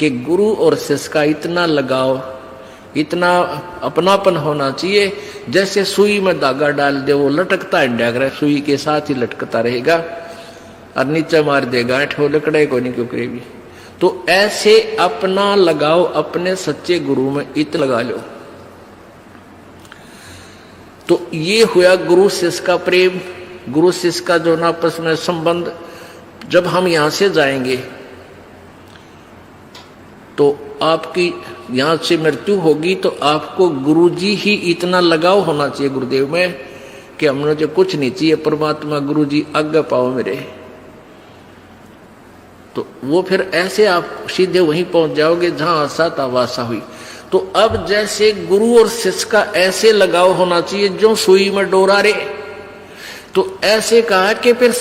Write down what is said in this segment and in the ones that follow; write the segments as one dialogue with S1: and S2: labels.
S1: कि गुरु और शिष्य का इतना लगाव, इतना अपनापन होना चाहिए जैसे सुई में धागा डाल दे वो लटकता है, सुई के साथ ही लटकता रहेगा और नीचे मार देगा ऐठो लकड़े को नहीं क्यों करेगी। तो ऐसे अपना लगाओ अपने सच्चे गुरु में इत लगा लो। तो ये हुआ गुरु शिष्य का प्रेम, गुरु शिष्य का जो आपस में संबंध। जब हम यहां से जाएंगे तो आपकी यहां से मृत्यु होगी तो आपको गुरुजी ही इतना लगाव होना चाहिए गुरुदेव में कि हमने जो कुछ नहीं चाहिए, परमात्मा गुरुजी आज्ञा पाओ मेरे। तो वो फिर ऐसे आप सीधे वहीं पहुंच जाओगे जहां आशा था वासा हुई। तो अब जैसे गुरु और शिष्य का ऐसे लगाव होना चाहिए जो सुई में डोरा रे। तो ऐसे कहा कि फिर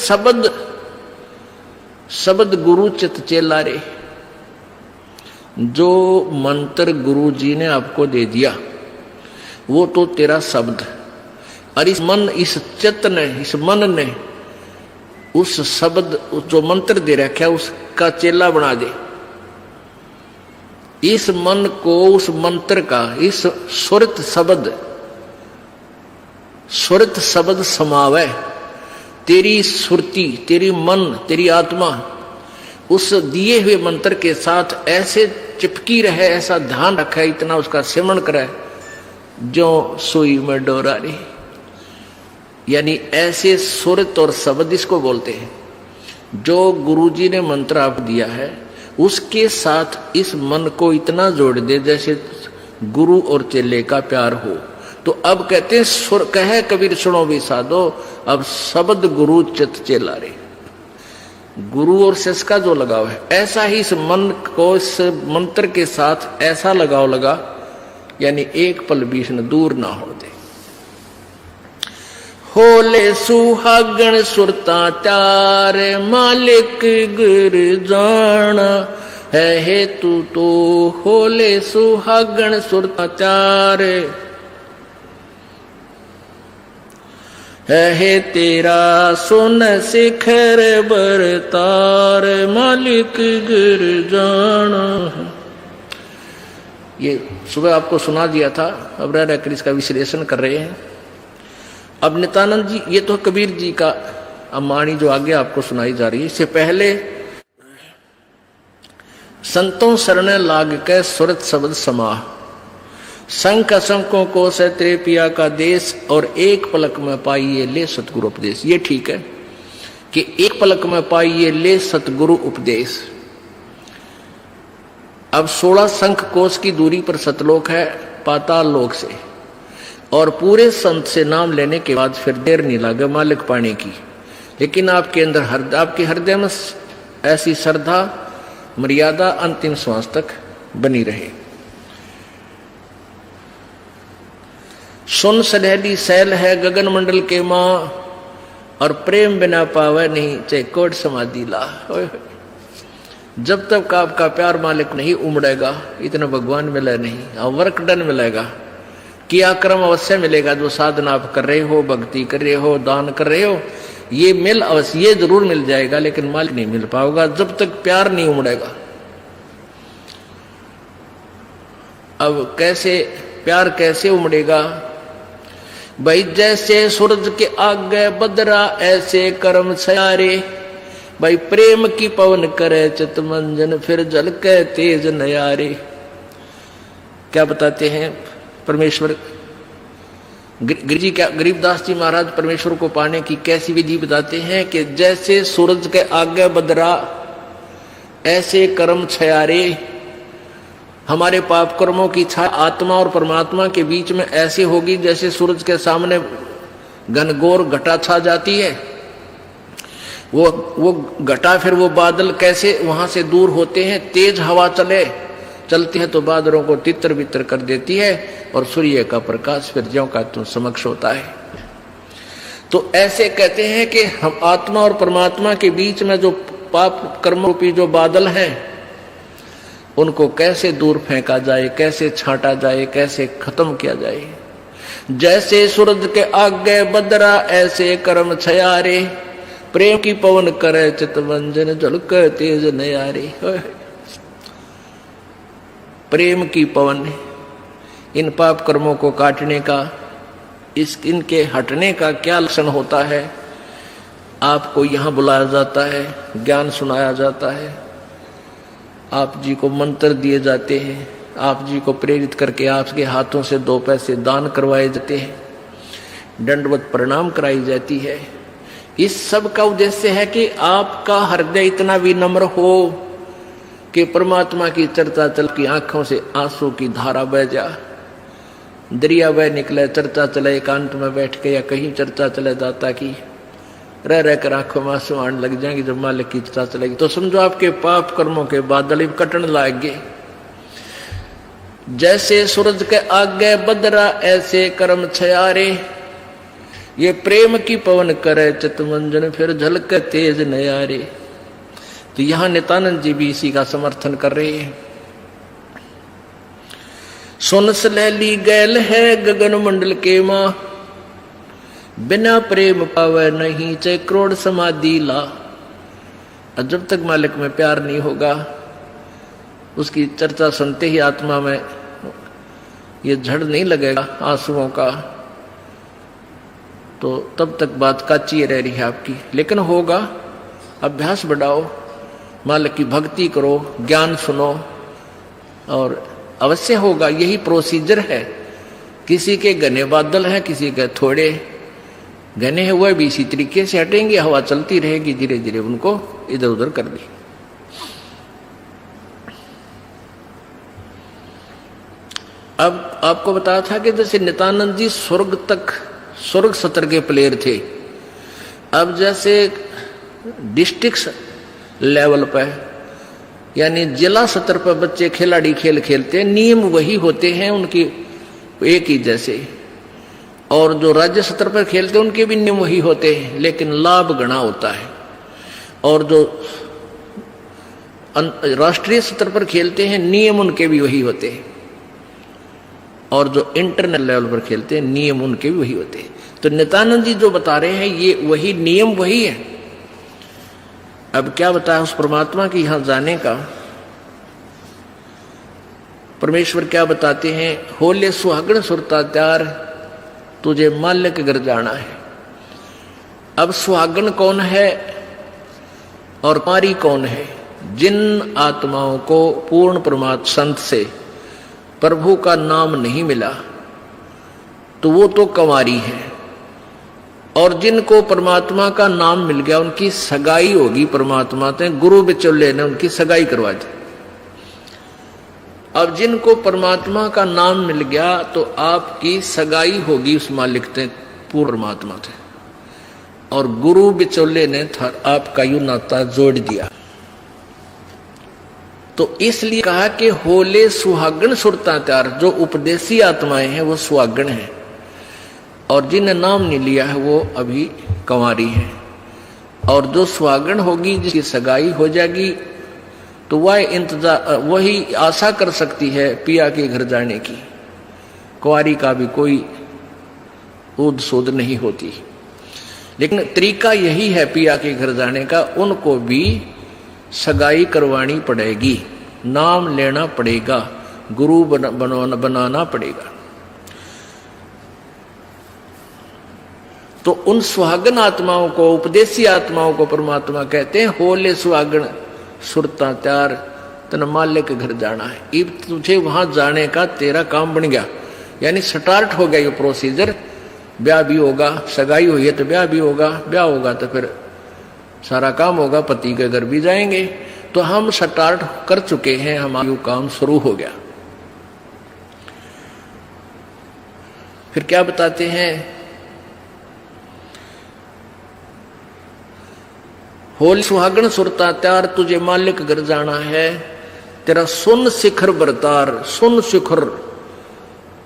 S1: शब्द गुरु चित चेला रे। जो मंत्र गुरु जी ने आपको दे दिया वो तो तेरा शब्द, और इस चित्त ने, इस मन ने उस शब्द जो मंत्र दे रखा है उसका चेला बना दे। इस मन को उस मंत्र का, इस सुरत शब्द समावे। तेरी सुरती, तेरी मन, तेरी आत्मा उस दिए हुए मंत्र के साथ ऐसे चिपकी रहे, ऐसा ध्यान रखे, इतना उसका सिमरण करे जो सुई में डोरा रे। यानी ऐसे सुरत और शब्द इसको बोलते हैं। जो गुरुजी ने मंत्र आप दिया है उसके साथ इस मन को इतना जोड़ दे जैसे गुरु और चेले का प्यार हो। तो अब कहते हैं सुर कहे कबीर सुनो भी साधो, अब शब्द गुरु चित चेला रे। गुरु और शिष्य का जो लगाव है ऐसा ही इस मन को इस मंत्र के साथ ऐसा लगाव लगा, यानी एक पल बीच न दूर ना हो दे। होले सुहागण सुरता चार मालिक गुर जाना है हेतु तो। होले सुहागण सुरता चार है तेरा सुन शिखर बरतार मालिक गिर जाना। ये सुबह आपको सुना दिया था, अब रह रहकर इसका विश्लेषण कर रहे हैं। अब नित्यानंद जी, ये तो कबीर जी का अमानी जो आगे आपको सुनाई जा रही है। इससे पहले संतों शरण लाग के सुरत शब्द समाह, शंख शंखों को से तेरे पिया का देश, और एक पलक में पाइए ले सतगुरु उपदेश। ये ठीक है कि एक पलक में पाइए ले सतगुरु उपदेश। अब 16 शंख कोश की दूरी पर सतलोक है पाताल लोक से, और पूरे संत से नाम लेने के बाद फिर देर नहीं लगे मालिक पाने की। लेकिन आपके अंदर आपके हृदय में ऐसी श्रद्धा मर्यादा अंतिम श्वास तक बनी रहे। सुन सनहली सैल है गगन मंडल के माँ, और प्रेम बिना पावे नहीं चाहे कोट समाधि ला। जब तक आपका प्यार मालिक नहीं उमड़ेगा इतना भगवान मिले नहीं, और वर्क डन मिलेगा। किया कर्म अवश्य मिलेगा, जो साधना आप कर रहे हो, भक्ति कर रहे हो, दान कर रहे हो, ये मिल अवश्य, ये जरूर मिल जाएगा, लेकिन मालिक नहीं मिल पाओगा जब तक प्यार नहीं उमड़ेगा। अब कैसे प्यार कैसे उमड़ेगा भाई? जैसे सूरज के आगे बदरा ऐसे कर्म सयारे। भाई प्रेम की पवन करे चित मंजन, फिर जल के तेज नयारे। क्या बताते हैं परमेश्वर गरीबदास जी महाराज परमेश्वर को पाने की कैसी विधि बताते हैं कि जैसे सूरज के आगे बदरा ऐसे कर्म छयारे। हमारे पाप कर्मों की छाया आत्मा और परमात्मा के बीच में ऐसे होगी जैसे सूरज के सामने घनघोर घटा छा जाती है। वो घटा, फिर वो बादल कैसे वहां से दूर होते हैं। तेज हवा चलती है तो बादलों को तितर बितर कर देती है, और सूर्य का प्रकाश फिर ज्यों का त्यों समक्ष होता है। तो ऐसे कहते हैं कि हम आत्मा और परमात्मा के बीच में जो पाप कर्म रूपी जो बादल हैं उनको कैसे दूर फेंका जाए, कैसे छांटा जाए, कैसे खत्म किया जाए। जैसे सूरज के आगे बदरा ऐसे कर्म छयारे, प्रेम की पवन करे चितवंजन झलक तेज नयारे। प्रेम की पवन, इन पाप कर्मों को काटने का, इनके हटने का क्या लक्षण होता है। आपको यहाँ बुलाया जाता है, ज्ञान सुनाया जाता है, आप जी को मंत्र दिए जाते हैं, आप जी को प्रेरित करके आपके हाथों से 2 पैसे दान करवाए जाते हैं, दंडवत प्रणाम कराई जाती है। इस सब का उद्देश्य है कि आपका हृदय इतना विनम्र हो कि परमात्मा की चर्चा चल की आंखों से आंसू की धारा बह जा, दरिया बह निकले, चर्चा चले एकांत में बैठ के या कहीं चर्चा चले दाता की, रह कर आंखों में आंसू आने लग जाएंगे। जब मालिक की चर्चा चलेगी तो समझो आपके पाप कर्मों के बादल कटन लागे। जैसे सूरज के आगे बदरा ऐसे कर्म छयारे, ये प्रेम की पवन करे चितमंजन फिर झलक तेज नयारे। तो यहां नित्यानंद जी भी इसी का समर्थन कर रहे हैं। सुन सलैली गैल है गगन मंडल के मां, बिना प्रेम पावे नहीं चाहे करोड़ समाधि ला। और जब तक मालिक में प्यार नहीं होगा, उसकी चर्चा सुनते ही आत्मा में ये झड़ नहीं लगेगा आंसुओं का, तो तब तक बात काची रह रही है आपकी। लेकिन होगा, अभ्यास बढ़ाओ, मालिक की भक्ति करो, ज्ञान सुनो और अवश्य होगा। यही प्रोसीजर है। किसी के घने बादल हैं, किसी के थोड़े घने हैं, वह भी इसी तरीके से हटेंगे, हवा चलती रहेगी, धीरे धीरे उनको इधर उधर कर दी। अब आपको बताया था कि जैसे नित्यानंद जी स्वर्ग सत्र के प्लेयर थे। अब जैसे डिस्ट्रिक्ट लेवल पर यानी जिला स्तर पर बच्चे खिलाड़ी खेल खेलते हैं, नियम वही होते हैं उनकी एक ही जैसे, और जो राज्य स्तर पर खेलते हैं उनके भी नियम वही होते हैं, लेकिन लाभ गणा होता है। और जो राष्ट्रीय स्तर पर खेलते हैं नियम उनके भी वही होते हैं, और जो इंटरनेशनल लेवल पर खेलते हैं नियम उनके भी वही होते हैं। तो नित्यानंद जी जो बता रहे हैं ये वही नियम वही है। अब क्या बताया उस परमात्मा की यहां जाने का। परमेश्वर क्या बताते हैं, होले सुहागण सुरता त्यार तुझे माल्य के घर जाना है। अब सुहागण कौन है और कुंवारी कौन है? जिन आत्माओं को पूर्ण परमात्मा संत से प्रभु का नाम नहीं मिला तो वो तो कुंवारी है, और जिनको परमात्मा का नाम मिल गया उनकी सगाई होगी परमात्मा से, गुरु बिचौले ने उनकी सगाई करवा दी। अब जिनको परमात्मा का नाम मिल गया तो आपकी सगाई होगी उस मालिक से, पूर्ण परमात्मा से, और गुरु बिचौले ने आपका यू नाता जोड़ दिया। तो इसलिए कहा कि होले सुहागण सुरता त्यार, जो उपदेशी आत्माएं हैं वो सुहागण हैं, और जिन्हें नाम नहीं लिया है वो अभी कुंवारी है। और जो सुहागण होगी जिसकी सगाई हो जाएगी तो वह इंतजार वही आशा कर सकती है पिया के घर जाने की। कुंवारी का भी कोई ऊद सूद नहीं होती, लेकिन तरीका यही है पिया के घर जाने का, उनको भी सगाई करवानी पड़ेगी, नाम लेना पड़ेगा, गुरु बनाना पड़ेगा। तो उन सुहागन आत्माओं को, उपदेशी आत्माओं को परमात्मा कहते हैं होले सुहागन सुरता त्यार तन माल्य के घर जाना है। अब तुझे वहां जाने का तेरा काम बन गया, यानी स्टार्ट हो गया ये प्रोसीजर। ब्याह भी होगा, सगाई हुई है तो ब्याह भी होगा, ब्याह होगा तो फिर सारा काम होगा, पति के घर भी जाएंगे। तो हम स्टार्ट कर चुके हैं, हमारा काम शुरू हो गया। फिर क्या बताते हैं, होली सुहागण सुरता त्यार तुझे मालिक घर जाना है, तेरा सुन शिखर बरतार। सुन शिखर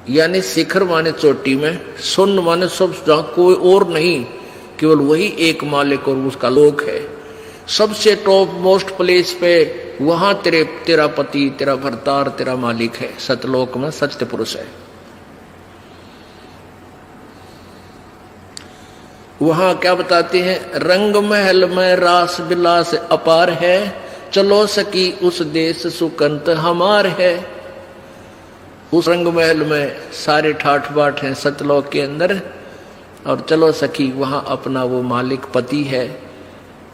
S1: यानी शिखर माने चोटी में, सुन माने सब जहां कोई और नहीं, केवल वही एक मालिक और उसका लोक है। सबसे टॉप मोस्ट प्लेस पे वहां तेरा पति, तेरा भरतार, तेरा मालिक है। सतलोक में सत्य पुरुष है। वहां क्या बताते हैं, रंग महल में रास बिलास अपार है, चलो सकी उस देश सुकंत हमार है। उस रंग महल में सारे ठाठ बाट हैं सतलोक के अंदर, और चलो सखी वहां अपना वो मालिक पति है,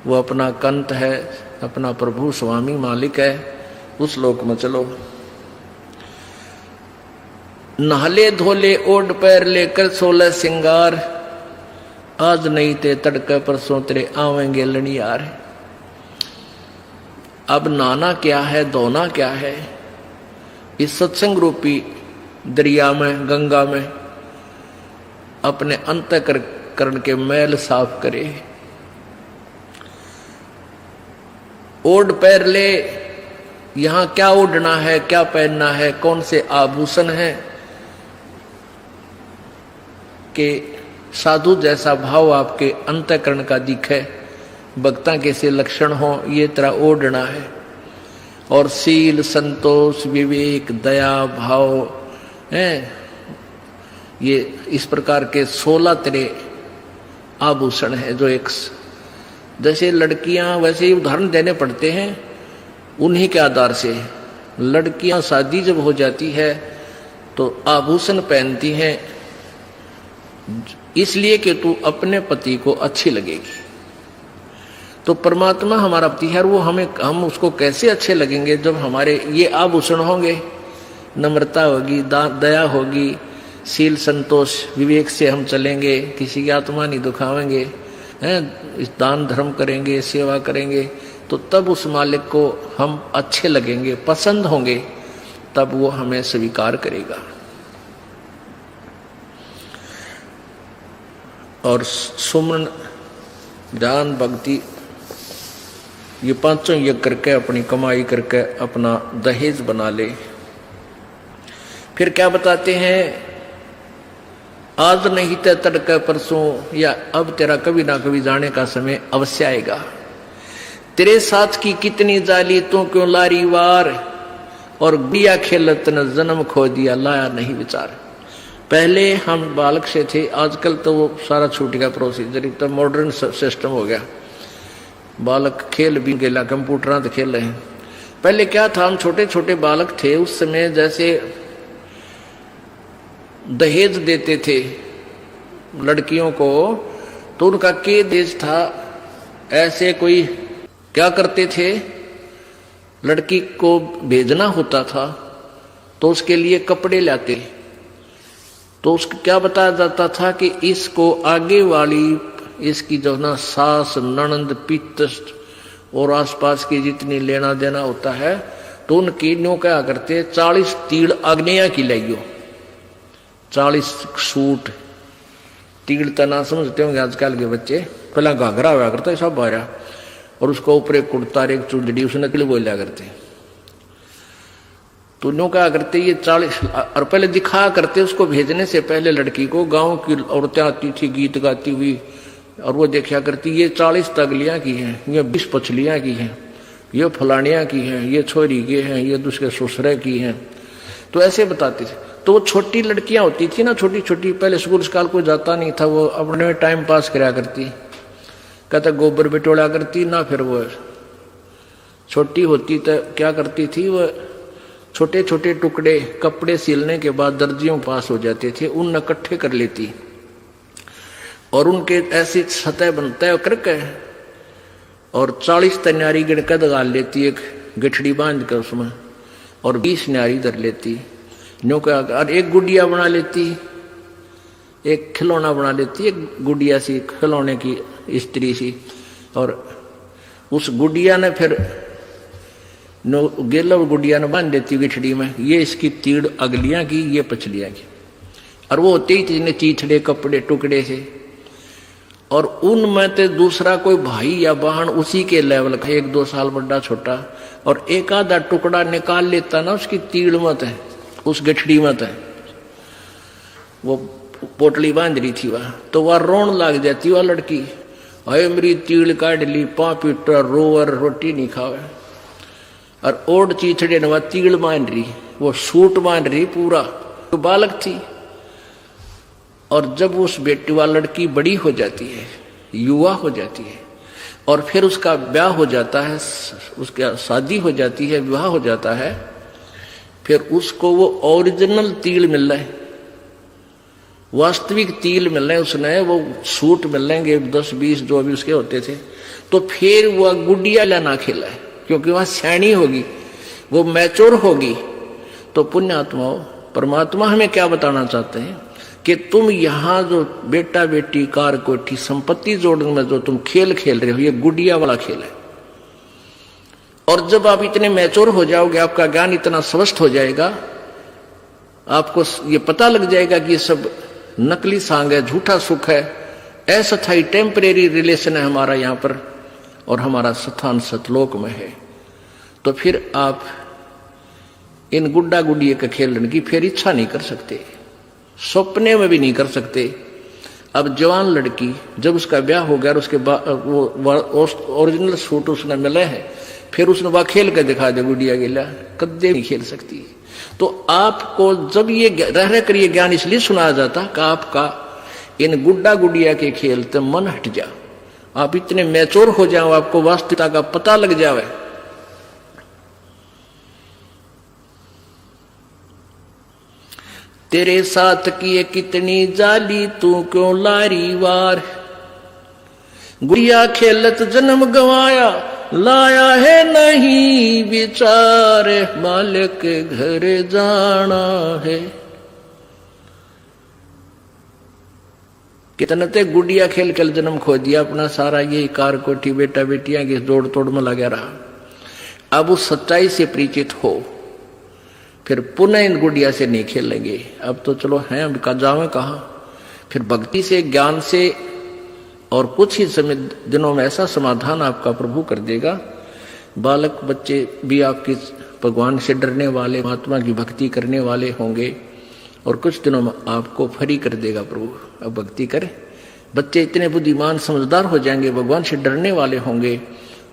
S1: वो अपना कंत है, अपना प्रभु स्वामी मालिक है, उस लोक में चलो। नहले धोले ओढ़ पैर लेकर 16 सिंगार, आज नहीं ते तड़के परसों तेरे आवेंगे लनियार। अब नहाना क्या है, धोना क्या है, इस सत्संग रूपी दरिया में, गंगा में अपने अंतःकरण के मैल साफ करे। ओढ़ पैर ले, यहां क्या ओढ़ना है, क्या पहनना है, कौन से आभूषण है कि साधु जैसा भाव आपके अंतःकरण का दिखे, भक्ता के से लक्षण हो, ये तरह ओढ़ना है। और सील, संतोष, विवेक, दया भाव है, ये इस प्रकार के 16 तरह आभूषण है जो एक जैसे लड़कियां वैसे ही उदाहरण देने पड़ते हैं उन्हीं के आधार से। लड़कियां शादी जब हो जाती है तो आभूषण पहनती हैं इसलिए कि तू अपने पति को अच्छी लगेगी। तो परमात्मा हमारा पति है, वो हम उसको कैसे अच्छे लगेंगे जब हमारे ये आभूषण होंगे, नम्रता होगी, दया होगी, सील, संतोष, विवेक से हम चलेंगे, किसी की आत्मा नहीं दुखावेंगे, हैं, इस दान धर्म करेंगे, सेवा करेंगे, तो तब उस मालिक को हम अच्छे लगेंगे, पसंद होंगे, तब वो हमें स्वीकार करेगा। और सुमन, ध्यान, भक्ति, ये पांचों यज्ञ करके अपनी कमाई करके अपना दहेज बना ले। फिर क्या बताते हैं, आज नहीं तो तड़के परसों, या अब तेरा कभी ना कभी जाने का समय अवश्य आएगा। तेरे साथ की कितनी जाली तू क्यों लारी वार, और बिया खेलत न जन्म खो दिया लाया नहीं विचार। पहले हम बालक से थे, आजकल तो वो सारा छूट गया प्रोसीजर, तो मॉडर्न सिस्टम हो गया, बालक खेल भी गेला, कंप्यूटर तो खेल रहे हैं। पहले क्या था, हम छोटे छोटे बालक थे, उस समय जैसे दहेज देते थे लड़कियों को, तो उनका के देश था, ऐसे कोई क्या करते थे, लड़की को भेजना होता था तो उसके लिए कपड़े लाते, तो उसको क्या बताया जाता था कि इसको आगे वाली इसकी जो ना सास, ननंद, पितृ और आसपास की जितनी लेना देना होता है, तो उनकी न्यों क्या करते, 40 तीड़ अग्निया की लाइयो, 40 सूट। तीड़ तना समझते होंगे आजकल के बच्चे, पहला घाघरा हुआ करता है सब बारह, और उसको ऊपर एक कुर्ता, एक चुंदड़ी, उसने तिल बोलिया करते। तो न्यों क्या करते, ये 40, और पहले दिखा करते उसको भेजने से पहले लड़की को, गांव की औरतें आती थी गीत गाती हुई, और वो देखा करती, ये 40 तगलियां की हैं, ये 20 पछलियां की हैं, ये फलानियां की हैं, ये छोरी की हैं, ये दूसरे ससुरे की हैं, तो ऐसे बताते थे। तो वो छोटी लड़कियां होती थी ना, छोटी छोटी, पहले स्कूल स्काल कोई जाता नहीं था, वो अपने में टाइम पास कराया करती, कहता गोबर बिटोड़ा करती ना। फिर वो छोटी होती तो क्या करती थी, वो छोटे छोटे टुकड़े कपड़े सिलने के बाद दर्जियों पास हो जाते थे, उन इकट्ठे कर लेती और उनके ऐसी सतह बनता करके, और 40 तन्यारी गिड़का दगाल लेती, एक गठड़ी बांध कर उसमें, और 20 न्यारी धर लेती, न्यों का, और एक गुड़िया बना लेती, एक खिलौना बना लेती, एक गुड़िया सी खिलौने की स्त्री सी, और उस गुड़िया ने फिर गेला गुड़िया ने बांध देती गिठड़ी में, ये इसकी तीड़ अगलियां की, ये पछलियां की, और वो होते ही इतने चीथड़े कपड़े टुकड़े से, और उनमें तो दूसरा कोई भाई या बहन उसी के लेवल का, 1-2 साल बड़ा छोटा, और एक आधा टुकड़ा निकाल लेता ना उसकी तीड़ मत है, उस गठड़ी मत है, वो पोटली बांध रही थी वह, तो वह रोन लग जाती वह लड़की, अरे मेरी तीड़ काट ली, पापीटा रोवर रोटी नहीं खावे, और ओढ़ चीथड़े ने वह तीड़ बांध रही, वो सूट बांध रही पूरा, तो बालक थी। और जब उस बेटी वाली लड़की बड़ी हो जाती है, युवा हो जाती है, और फिर उसका ब्याह हो जाता है, उसका शादी हो जाती है, विवाह हो जाता है, फिर उसको वो ओरिजिनल तिल मिल रहा है, वास्तविक तिल मिल रहे हैं, उसने वो सूट मिल लेंगे 10-20 जो भी उसके होते थे, तो फिर वह गुडिया लाना खेला है, क्योंकि वह सैनी होगी, वो मैच्योर होगी। तो पुण्यात्माओं, परमात्मा हमें क्या बताना चाहते हैं कि तुम यहां जो बेटा बेटी कार कोठी संपत्ति जोड़ने में जो तुम खेल खेल रहे हो, ये गुडिया वाला खेल है। और जब आप इतने मैच्योर हो जाओगे, आपका ज्ञान इतना स्वस्थ हो जाएगा, आपको ये पता लग जाएगा कि ये सब नकली सांग है, झूठा सुख है, अस्थायी टेम्परेरी रिलेशन है हमारा यहाँ पर, और हमारा स्थान सतलोक में है। तो फिर आप इन गुड्डा गुडिये के खेलने की फिर इच्छा नहीं कर सकते, सपने में भी नहीं कर सकते। अब जवान लड़की जब उसका ब्याह हो गया और उसके बाद वो ओरिजिनल सूट उसने मिले हैं, फिर उसने वह खेल के दिखा दे गुडिया गिला, कदे नहीं खेल सकती। तो आपको जब ये रह कर ये ज्ञान इसलिए सुनाया जाता कि आपका इन गुड्डा गुडिया के खेल से मन हट जा, आप इतने मैच्योर हो जाओ, आपको वास्तविकता का पता लग जावे। तेरे साथ किए कितनी जाली, तू क्यों लारी वार, गुड़िया खेलत जन्म गवाया, लाया है नहीं विचार, मालिक के घर जाना है। कितने ते गुड़िया खेल खेल जन्म खो दिया अपना सारा, ये कार कोठी बेटा बेटियां की जोड़ तोड़ में लगा रहा। अब उस सच्चाई से परिचित हो, फिर पुनः इन गुड़िया से नहीं खेलेंगे। अब तो चलो हैं, अब का जावे कहाँ, फिर भक्ति से ज्ञान से और कुछ ही समय दिनों में ऐसा समाधान आपका प्रभु कर देगा। बालक बच्चे भी आपके भगवान से डरने वाले, महात्मा की भक्ति करने वाले होंगे, और कुछ दिनों में आपको फ्री कर देगा प्रभु। अब भक्ति करें, बच्चे इतने बुद्धिमान समझदार हो जाएंगे, भगवान से डरने वाले होंगे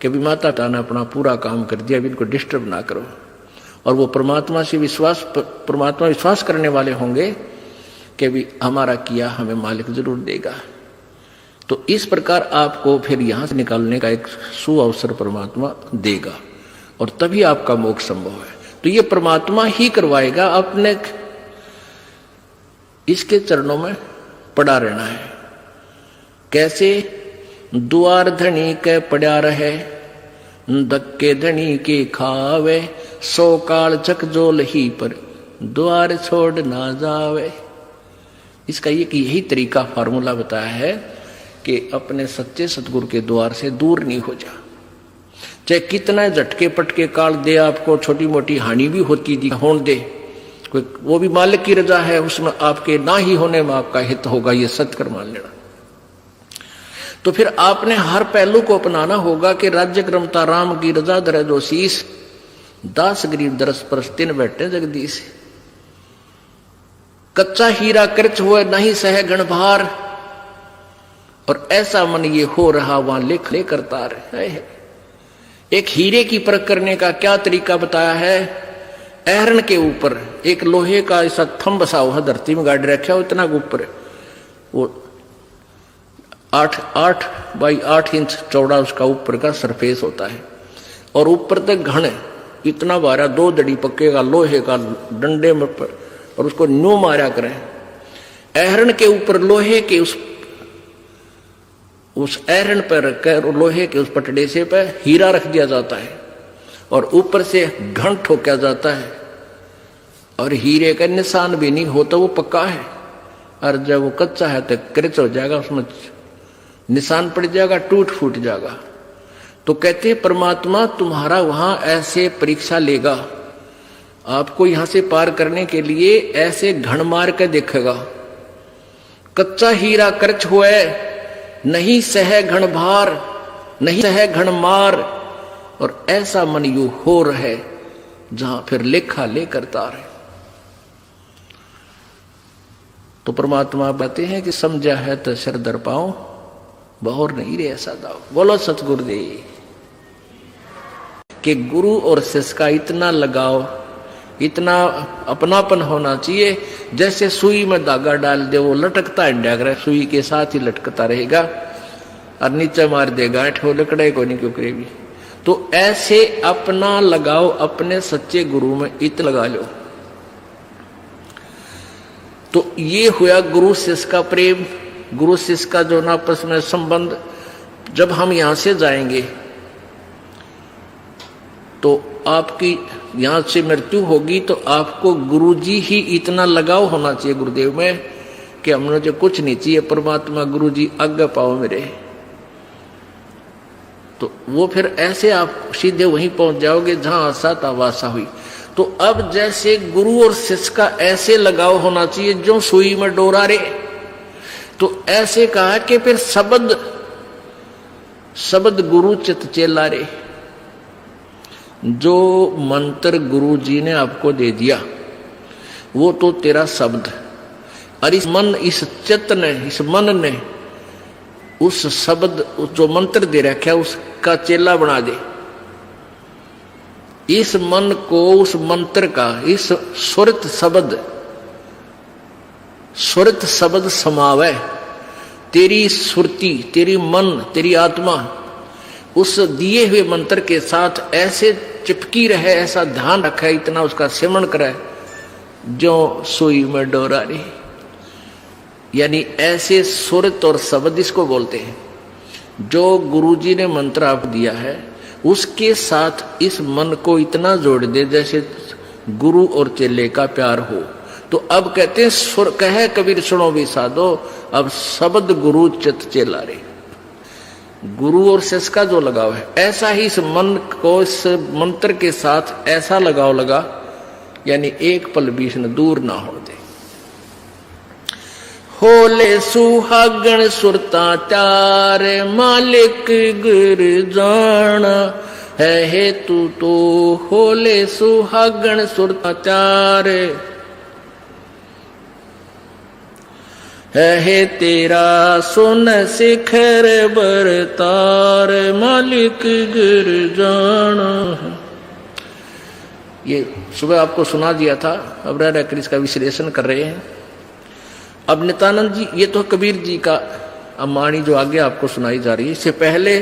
S1: कि भी माता पिता ने अपना पूरा काम कर दिया, अभी इनको डिस्टर्ब ना करो। और वो परमात्मा विश्वास करने वाले होंगे कि भी हमारा किया हमें मालिक जरूर देगा। तो इस प्रकार आपको फिर यहां से निकालने का एक सुअवसर परमात्मा देगा, और तभी आपका मोक्ष संभव है। तो ये परमात्मा ही करवाएगा, अपने इसके चरणों में पड़ा रहना है। कैसे? द्वार धनी के पड़ा रहे, धक्के धनी के खावे, 100 काल चकजोल ही पर द्वार छोड़ ना जावे। इसका यही तरीका फार्मूला बताया है कि अपने सच्चे सतगुरु के द्वार से दूर नहीं हो जा, चाहे कितना झटके पटके काल दे, आपको छोटी मोटी हानि भी होती दी होने दे, कोई वो भी मालिक की रजा है, उसमें आपके ना ही होने में आपका हित होगा, ये सत्कर मान लेना। तो फिर आपने हर पहलू को अपनाना होगा कि राज्य क्रमता राम की रजा धरे जो शीस, दास गरीब दरस परस तिन बैठे जगदीश। कच्चा हीरा कृच हुए नहीं सह गण भार, और ऐसा मन ये हो रहा वहां लेख ले करता रहे। एक हीरे की परख करने का क्या तरीका बताया है? एहरन के ऊपर एक लोहे का ऐसा थंब बसा हुआ धरती में गाड़ रखा हो, इतना ऊपर, वो 8 बाई 8 इंच चौड़ा उसका ऊपर का सरफेस होता है, और ऊपर तक घन इतना बारा 2 दड़ी पक्के का लोहे का डंडे में पर, और उसको न्यू मारा करें। एहरन के ऊपर लोहे के उस एहरन पर रखकर लोहे के उस पटड़े से पे हीरा रख दिया जाता है, और ऊपर से घन ठोका जाता है, और हीरे का निशान भी नहीं होता, वो पक्का है। और जब वो कच्चा है तो कृच हो जाएगा, उसमें निशान पड़ जाएगा, टूट फूट जाएगा। तो कहते परमात्मा तुम्हारा वहां ऐसे परीक्षा लेगा, आपको यहां से पार करने के लिए ऐसे घण मार के देखेगा। कच्चा हीरा कर्च हुए, नहीं सह घण भार, नहीं सह घण मार, और ऐसा मन यू हो रहे जहां फिर लेखा ले करता रहे। तो परमात्मा बताते हैं कि समझा है तो सर दर पाओ, बहुर नहीं रे ऐसा दाओ। बोलो सतगुरुदेव कि गुरु और शिष्य का इतना लगाव, इतना अपनापन होना चाहिए, जैसे सुई में धागा डाल दे वो लटकता है, सुई के साथ ही लटकता रहेगा, और नीचे मार देगा, ठो लकड़े को नहीं क्यों करेगी। तो ऐसे अपना लगाओ अपने सच्चे गुरु में इत लगा लो। तो ये हुआ गुरु शिष्य का प्रेम, गुरु शिष्य का जो आपस में संबंध। जब हम यहां से जाएंगे तो आपकी यहां से मृत्यु होगी, तो आपको गुरुजी ही इतना लगाव होना चाहिए गुरुदेव में कि हमने जो कुछ नहीं चाहिए, परमात्मा गुरुजी आज्ञा पाओ मेरे। तो वो फिर ऐसे आप सीधे वहीं पहुंच जाओगे जहां आशा था वासा हुई। तो अब जैसे गुरु और शिष्य का ऐसे लगाव होना चाहिए जो सुई में डोरा रे। तो ऐसे कहा कि फिर शब्द गुरु चित चेला रे। जो मंत्र गुरु जी ने आपको दे दिया वो तो तेरा शब्द, और इस चित्त ने, इस मन ने उस शब्द जो मंत्र दे रखा है उसका चेला बना दे। इस मन को उस मंत्र का, इस सुरत शब्द समावे। तेरी सुरती, तेरी मन, तेरी आत्मा उस दिए हुए मंत्र के साथ ऐसे चिपकी रहे, ऐसा ध्यान रखे, इतना उसका सेवन करे जो सुई में डोरा रे। यानी ऐसे सुरत और शब्द इसको बोलते हैं। जो गुरुजी ने मंत्र आप दिया है उसके साथ इस मन को इतना जोड़ दे जैसे गुरु और चेले का प्यार हो। तो अब कहते हैं सुर कहे कबीर सुनो भी साधो, अब शब्द गुरु चित चेला रे। गुरु और शिष्य का जो लगाव है ऐसा ही इस मन को इस मंत्र के साथ ऐसा लगाव लगा, यानी एक पल बीच न दूर ना हो दे। होले सुहागण सुरता चार मालिक गुर जाना है हेतु तो। होले सुहागण सुरता चार है तेरा सुन शिखर बरतार मालिक गिर जाना। ये सुबह आपको सुना दिया था, अब रह रहकर इसका विश्लेषण कर रहे हैं। अब नित्यानंद जी, ये तो कबीर जी का अमानी जो आगे आपको सुनाई जा रही है। इससे पहले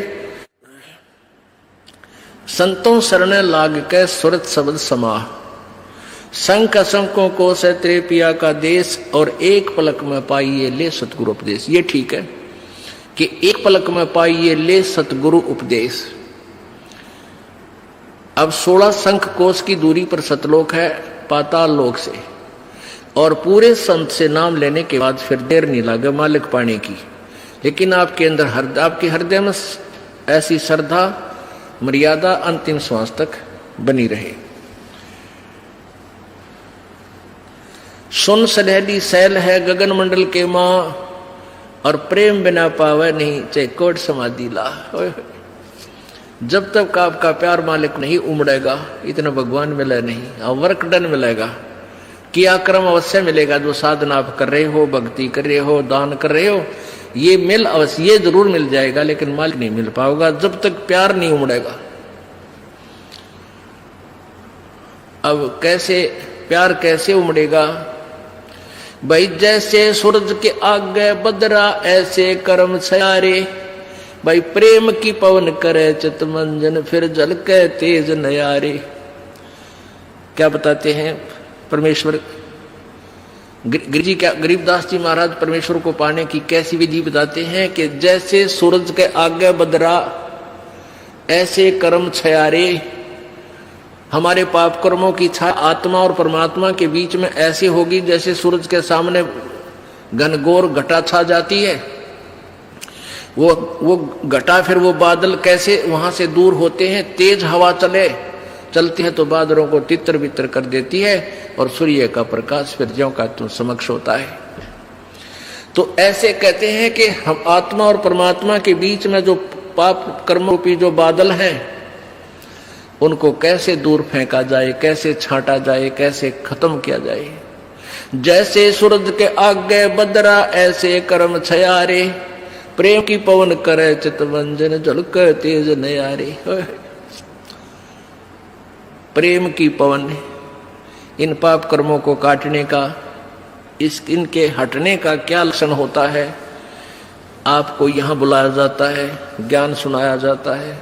S1: संतों शरण लाग के सुरत शब्द समाह, शंख शंकों को सत्रे पिया का देश, और एक पलक में पाइए ले सतगुरु उपदेश। ये ठीक है कि एक पलक में पाइए ले सतगुरु उपदेश। अब 16 शंख कोश की दूरी पर सतलोक है पाताल लोक से, और पूरे संत से नाम लेने के बाद फिर देर नहीं लगे मालिक पाने की। लेकिन आपके अंदर आपके हृदय में ऐसी श्रद्धा मर्यादा अंतिम श्वास तक बनी रहे। सुन सलहली सैल है गगन मंडल के माँ, और प्रेम बिना पावे नहीं चाहे कोट समाधि ला। जब तक आपका प्यार मालिक नहीं उमड़ेगा इतना भगवान मिले नहीं, और वर्क डन मिलेगा। किया कर्म अवश्य मिलेगा, जो साधना आप कर रहे हो, भक्ति कर रहे हो, दान कर रहे हो, ये मिल अवश्य, ये जरूर मिल जाएगा, लेकिन मालिक नहीं मिल पाओगा जब तक प्यार नहीं उमड़ेगा। अब कैसे प्यार कैसे उमड़ेगा भाई? जैसे सूरज के आगे बदरा ऐसे कर्म छयारे। भाई प्रेम की पवन करे चितमंजन, फिर जल के तेज नयारे। क्या बताते हैं परमेश्वर? गिरिजी क्या गरीबदास जी महाराज परमेश्वर को पाने की कैसी विधि बताते हैं कि जैसे सूरज के आगे बदरा ऐसे कर्म छयारे। हमारे पाप कर्मों की छाया आत्मा और परमात्मा के बीच में ऐसी होगी जैसे सूरज के सामने घनघोर घटा छा जाती है। वो घटा, फिर वो बादल कैसे वहां से दूर होते हैं। तेज हवा चलती है तो बादलों को तितर बितर कर देती है, और सूर्य का प्रकाश फिर ज्यों का तुम समक्ष होता है। तो ऐसे कहते हैं कि हम आत्मा और परमात्मा के बीच में जो पाप कर्म रूपी जो बादल हैं उनको कैसे दूर फेंका जाए, कैसे छांटा जाए, कैसे खत्म किया जाए। जैसे सूरज के आगे बदरा ऐसे कर्म छयारे। प्रेम की पवन करे चितवंजन, झलक तेज नयारे। प्रेम की पवन, इन पाप कर्मों को काटने का, इनके हटने का क्या लक्षण होता है? आपको यहां बुलाया जाता है, ज्ञान सुनाया जाता है,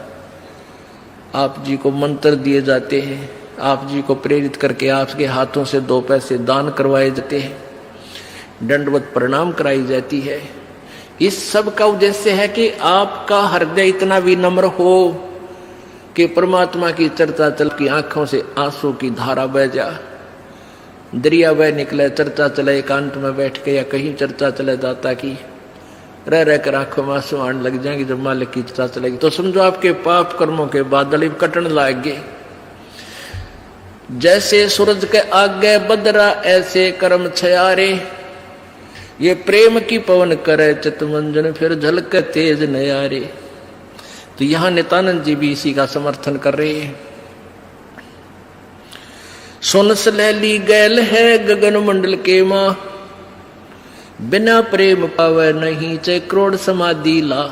S1: आप जी को मंत्र दिए जाते हैं, आप जी को प्रेरित करके आपके हाथों से 2 पैसे दान करवाए जाते हैं, दंडवत प्रणाम कराई जाती है। इस सब का उद्देश्य है कि आपका हृदय इतना विनम्र हो कि परमात्मा की चर्चा चल की आंखों से आंसू की धारा बह जा, दरिया बह निकले, चर्चा चले एकांत में बैठ के या कहीं चर्चा चले दाता की, रह रह कर आंखों में आंसू आने लग जाएंगे। जब मालिक की चर्चा चलेगी तो समझो आपके पाप कर्मों के बादल कटन लागे। जैसे सूरज के आगे बदरा ऐसे कर्म छयारे, ये प्रेम की पवन करे चितमंजन फिर झलक तेज नयारे। तो यहां नित्यानंद जी भी इसी का समर्थन कर रहे हैं। सुन सलैली गैल है गगन मंडल के मां, बिना प्रेम पावे नहीं चाहे करोड़ समाधि ला।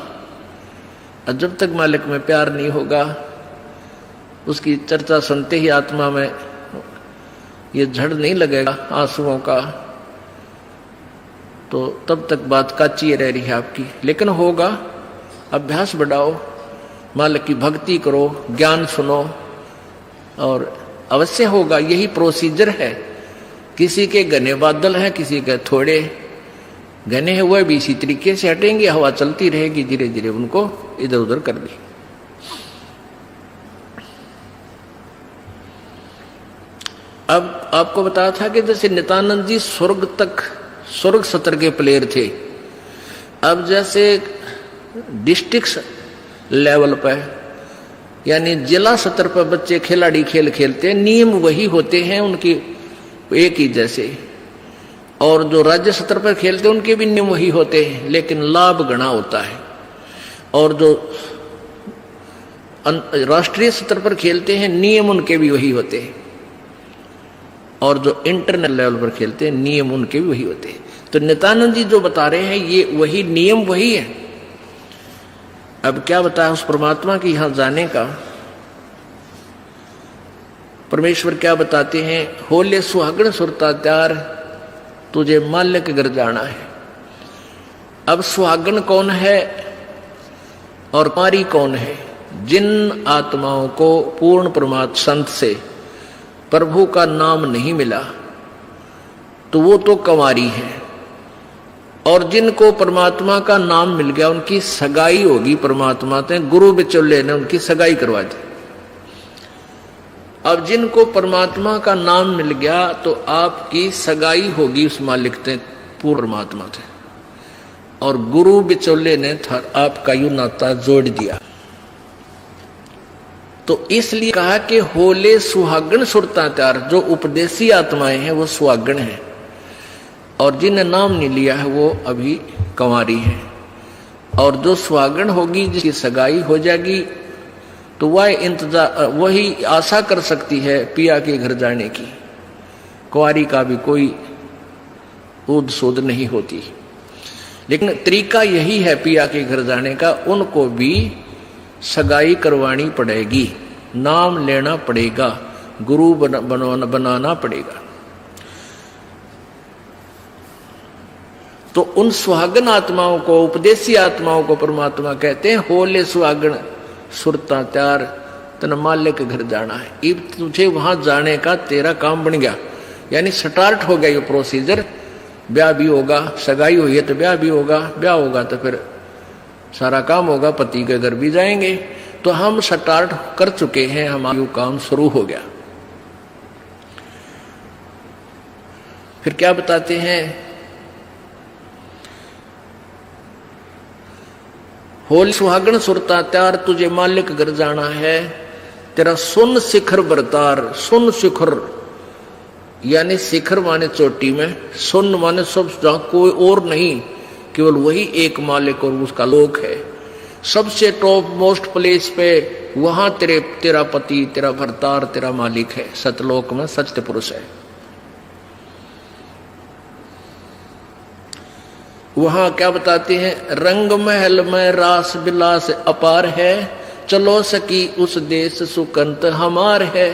S1: और जब तक मालिक में प्यार नहीं होगा, उसकी चर्चा सुनते ही आत्मा में ये झड़ नहीं लगेगा आंसुओं का, तो तब तक बात काची रह रही है आपकी। लेकिन होगा, अभ्यास बढ़ाओ, मालिक की भक्ति करो, ज्ञान सुनो और अवश्य होगा। यही प्रोसीजर है। किसी के घने बादल हैं, किसी के थोड़े घने हैं, वह भी इसी तरीके से हटेंगे, हवा चलती रहेगी, धीरे धीरे उनको इधर उधर कर दी। अब आपको बताया था कि जैसे नित्यानंद जी स्वर्ग सत्र के प्लेयर थे। अब जैसे डिस्ट्रिक्ट लेवल पर यानी जिला स्तर पर बच्चे खिलाड़ी खेल खेलते हैं, नियम वही होते हैं उनकी एक ही जैसे, और जो राज्य स्तर पर खेलते हैं उनके भी नियम वही होते हैं, लेकिन लाभ गणा होता है। और जो राष्ट्रीय स्तर पर खेलते हैं नियम उनके भी वही होते हैं, और जो इंटरनेशनल लेवल पर खेलते हैं नियम उनके भी वही होते हैं। तो नित्यानंद जी जो बता रहे हैं ये वही नियम वही है। अब क्या बताया उस परमात्मा की यहां जाने का। परमेश्वर क्या बताते हैं, होले सुहागण सुरता त्यार तुझे माल्य के घर जाना है। अब सुहागण कौन है और पारी कौन है? जिन आत्माओं को पूर्ण परमात्मा संत से प्रभु का नाम नहीं मिला तो वो तो कंवारी है, और जिनको परमात्मा का नाम मिल गया उनकी सगाई होगी परमात्मा से, गुरु बिचौले ने उनकी सगाई करवा दी। अब जिनको परमात्मा का नाम मिल गया तो आपकी सगाई होगी उस मालिक से, पूर्ण परमात्मा से, और गुरु बिचौले ने आपका यू नाता जोड़ दिया। तो इसलिए कहा कि होले सुहागण सुरता त्यार, जो उपदेशी आत्माएं हैं वो सुहागण हैं, और जिन्हें नाम नहीं लिया है वो अभी कंवारी है। और जो सुहागण होगी जिसकी सगाई हो जाएगी तो वह इंतजार वही आशा कर सकती है पिया के घर जाने की। कुंवारी का भी कोई ऊद सूद नहीं होती, लेकिन तरीका यही है पिया के घर जाने का, उनको भी सगाई करवानी पड़ेगी, नाम लेना पड़ेगा, गुरु बनाना पड़ेगा। तो उन सुहागन आत्माओं को, उपदेशी आत्माओं को परमात्मा कहते हैं होले सुहागन सुरता त्यार तन माल्य के घर जाना है। अब तुझे वहां जाने का तेरा काम बन गया, यानी स्टार्ट हो गया ये प्रोसीजर। ब्याह भी होगा, सगाई हुई है तो ब्याह भी होगा, ब्याह होगा तो फिर सारा काम होगा, पति के घर भी जाएंगे। तो हम स्टार्ट कर चुके हैं, हमारा काम शुरू हो गया। फिर क्या बताते हैं, होल सुहागण सुरता त्यार तुझे मालिक घर जाना है, तेरा सुन शिखर बरतार। सुन शिखर यानी शिखर माने चोटी में, सुन माने सब जहां कोई और नहीं, केवल वही एक मालिक और उसका लोक है। सबसे टॉप मोस्ट प्लेस पे वहां तेरा पति, तेरा भरतार, तेरा मालिक है। सतलोक में सत्य पुरुष है। वहां क्या बताते हैं, रंग महल में रास बिलास अपार है, चलो सकी उस देश सुकंत हमार है।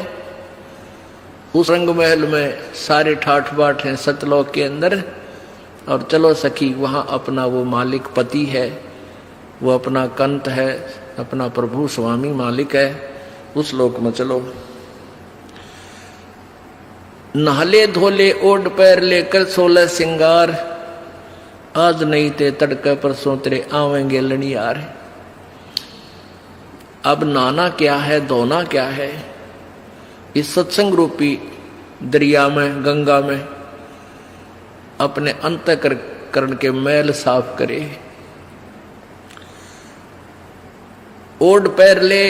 S1: उस रंग महल में सारे ठाठ बाट हैं सतलोक के अंदर, और चलो सखी वहां अपना वो मालिक पति है, वो अपना कंत है, अपना प्रभु स्वामी मालिक है, उस लोक में चलो। नहले धोले ओढ़ पैर लेकर 16 सिंगार, आज नहीं थे तड़के परसों तेरे आवेंगे लनियार। अब नहाना क्या है, धोना क्या है? इस सत्संग रूपी दरिया में, गंगा में अपने अंतःकरण के मैल साफ करे। ओढ़ पैर ले,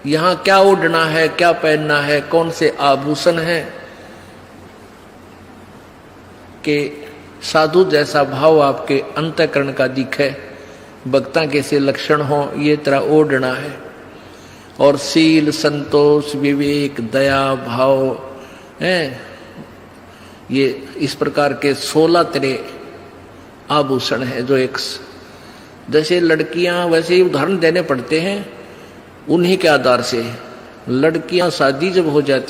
S1: यहां क्या ओढ़ना है, क्या पहनना है, कौन से आभूषण है कि साधु जैसा भाव आपके अंतःकरण का दिखे, भक्ता के से लक्षण हो, ये तरह ओढ़ना है। और सील, संतोष, विवेक, दया भाव है, ये इस प्रकार के 16 तरह आभूषण है जो एक जैसे लड़कियां, वैसे ही उदाहरण देने पड़ते हैं उन्हीं के आधार से। लड़कियां शादी जब हो जाती